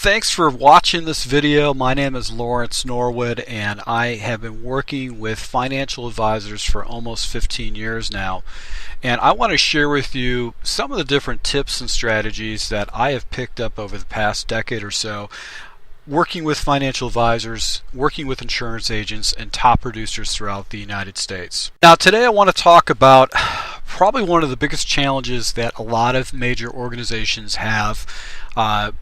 Thanks for watching this video. My name is Lawrence Norwood, and I have been working with financial advisors for almost 15 years now. And I want to share with you some of the different tips and strategies that I have picked up over the past decade or so working with financial advisors, working with insurance agents, and top producers throughout the United States. Now today I want to talk about probably one of the biggest challenges that a lot of major organizations have,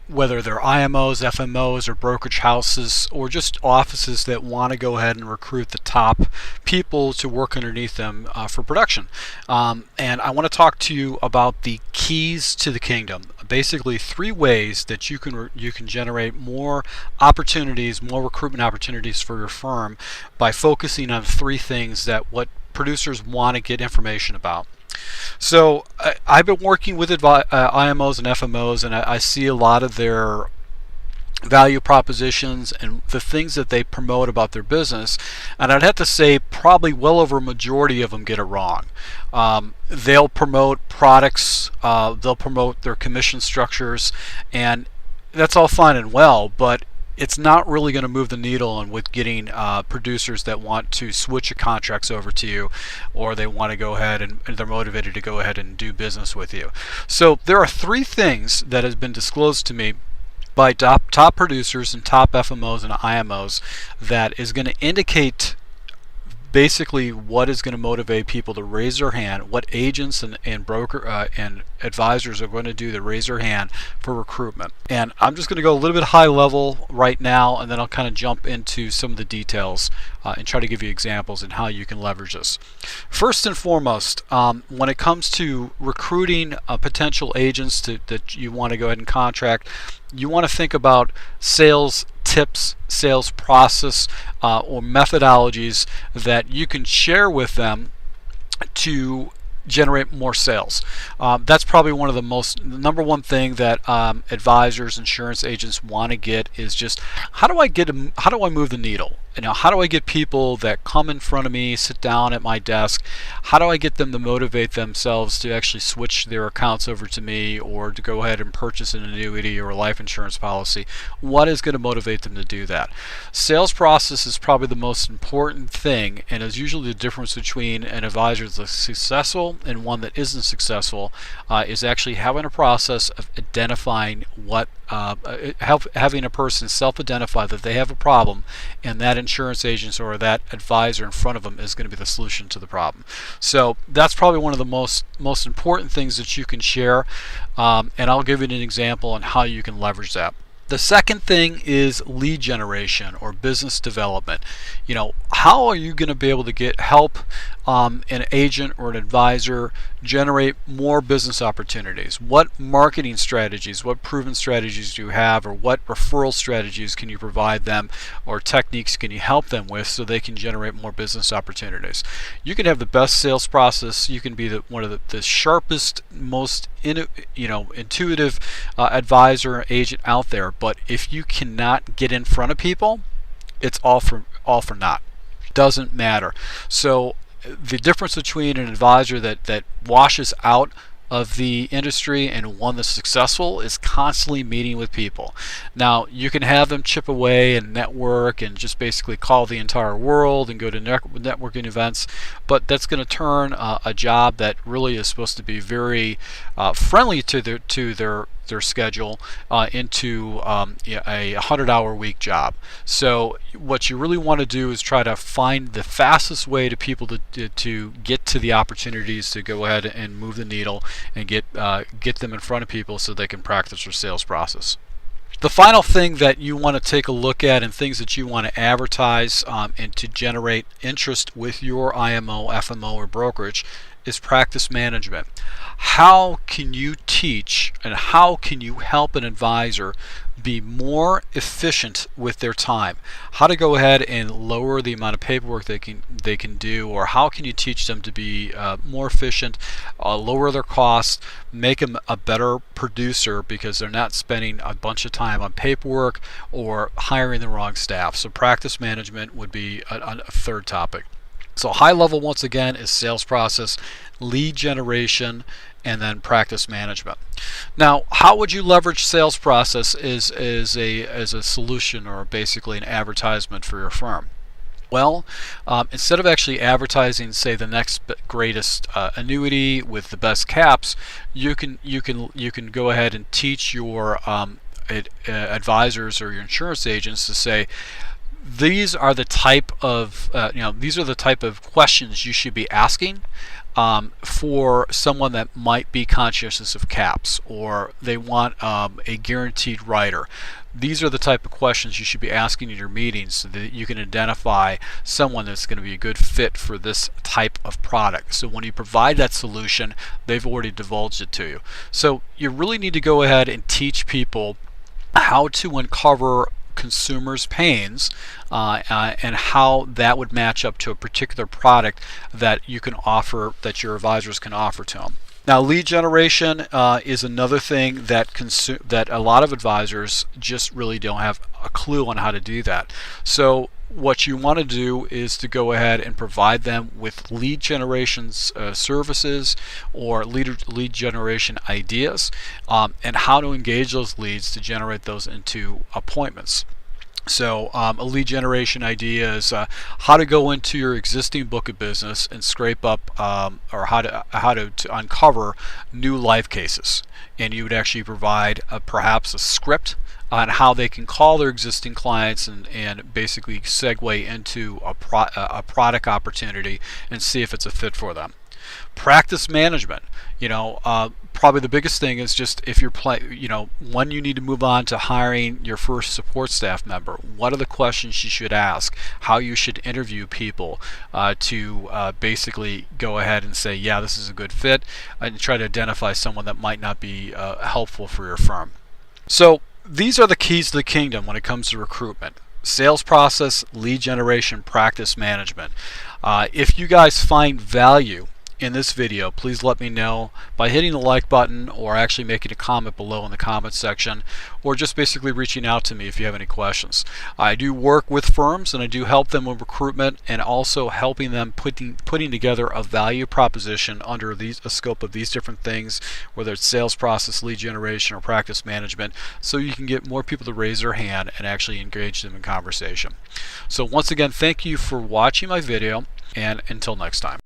whether they're IMOs, FMOs, or brokerage houses, or just offices that want to go ahead and recruit the top people to work underneath them for production. And I want to talk to you about the keys to the kingdom. Basically, 3 ways that you can generate more opportunities, more recruitment opportunities for your firm by focusing on 3 things that what producers want to get information about. So I've been working with IMOs and FMOs, and I see a lot of their value propositions and the things that they promote about their business, and I'd have to say probably well over a majority of them get it wrong. They'll promote products, they'll promote their commission structures, and that's all fine and well, but it's not really going to move the needle on with getting producers that want to switch your contracts over to you, or they want to go ahead and they're motivated to go ahead and do business with you. So there are 3 things that has been disclosed to me by top producers and top FMOs and IMOs that is going to indicate basically what is going to motivate people to raise their hand, what agents and broker and advisors are going to do to raise their hand for recruitment. And I'm just going to go a little bit high level right now, and then I'll kind of jump into some of the details and try to give you examples and how you can leverage this. First and foremost, when it comes to recruiting potential agents that you want to go ahead and contract, you want to think about sales tips, sales process, or methodologies that you can share with them to generate more sales. That's probably one of the number one thing that advisors, insurance agents want to get is just how do I move the needle? How do I get people that come in front of me, sit down at my desk, how do I get them to motivate themselves to actually switch their accounts over to me, or to go ahead and purchase an annuity or a life insurance policy? What is going to motivate them to do that? Sales process is probably the most important thing, and is usually the difference between an advisor that's successful and one that isn't successful, is actually having a process of identifying what having a person self-identify that they have a problem, and that insurance agent or that advisor in front of them is going to be the solution to the problem. So that's probably one of the most important things that you can share, and I'll give you an example on how you can leverage that. The second thing is lead generation or business development. How are you going to be able to help an agent or an advisor generate more business opportunities? What marketing strategies, what proven strategies do you have, or what referral strategies can you provide them, or techniques can you help them with so they can generate more business opportunities? You can have the best sales process, you can be one of the sharpest, most intuitive advisor or agent out there, but if you cannot get in front of people, it's all for naught. Doesn't matter. So the difference between an advisor that washes out of the industry and one that's successful is constantly meeting with people. Now, you can have them chip away and network and just basically call the entire world and go to networking events, but that's going to turn a job that really is supposed to be very friendly to their schedule into a 100-hour week job. So what you really want to do is try to find the fastest way to people to get to the opportunities to go ahead and move the needle and get them in front of people so they can practice their sales process. The final thing that you want to take a look at, and things that you want to advertise and to generate interest with your IMO, FMO, or brokerage, is practice management. How can you teach and how can you help an advisor be more efficient with their time? How to go ahead and lower the amount of paperwork they can do, or how can you teach them to be more efficient, lower their costs, make them a better producer because they're not spending a bunch of time on paperwork or hiring the wrong staff. So practice management would be a third topic. So high level, once again, is sales process, lead generation, and then practice management. Now, how would you leverage sales process as a solution, or basically an advertisement for your firm? Well, instead of actually advertising, say, the next greatest annuity with the best caps, you can go ahead and teach your advisors or your insurance agents to say, these are the type of these are the type of questions you should be asking for someone that might be conscientious of caps, or they want a guaranteed rider. These are the type of questions you should be asking in your meetings so that you can identify someone that's going to be a good fit for this type of product. So when you provide that solution, they've already divulged it to you. So you really need to go ahead and teach people how to uncover consumers' pains and how that would match up to a particular product that you can offer, that your advisors can offer to them. Now, lead generation is another thing that a lot of advisors just really don't have a clue on how to do that. So what you want to do is to go ahead and provide them with lead generation services, or lead generation ideas, and how to engage those leads to generate those into appointments. So a lead generation idea is how to go into your existing book of business and scrape up, or how to uncover new life cases. And you would actually provide perhaps a script on how they can call their existing clients and basically segue into a product opportunity and see if it's a fit for them. Practice management. Probably the biggest thing is just if you're when you need to move on to hiring your first support staff member, what are the questions you should ask, how you should interview people to basically go ahead and say, yeah, this is a good fit, and try to identify someone that might not be helpful for your firm. So these are the keys to the kingdom when it comes to recruitment: sales process, lead generation, practice management. If you guys find value in this video, please let me know by hitting the like button, or actually making a comment below in the comment section, or just basically reaching out to me if you have any questions. I do work with firms, and I do help them with recruitment, and also helping them putting together a value proposition under a scope of these different things, whether it's sales process, lead generation, or practice management, so you can get more people to raise their hand and actually engage them in conversation. So once again, thank you for watching my video, and until next time.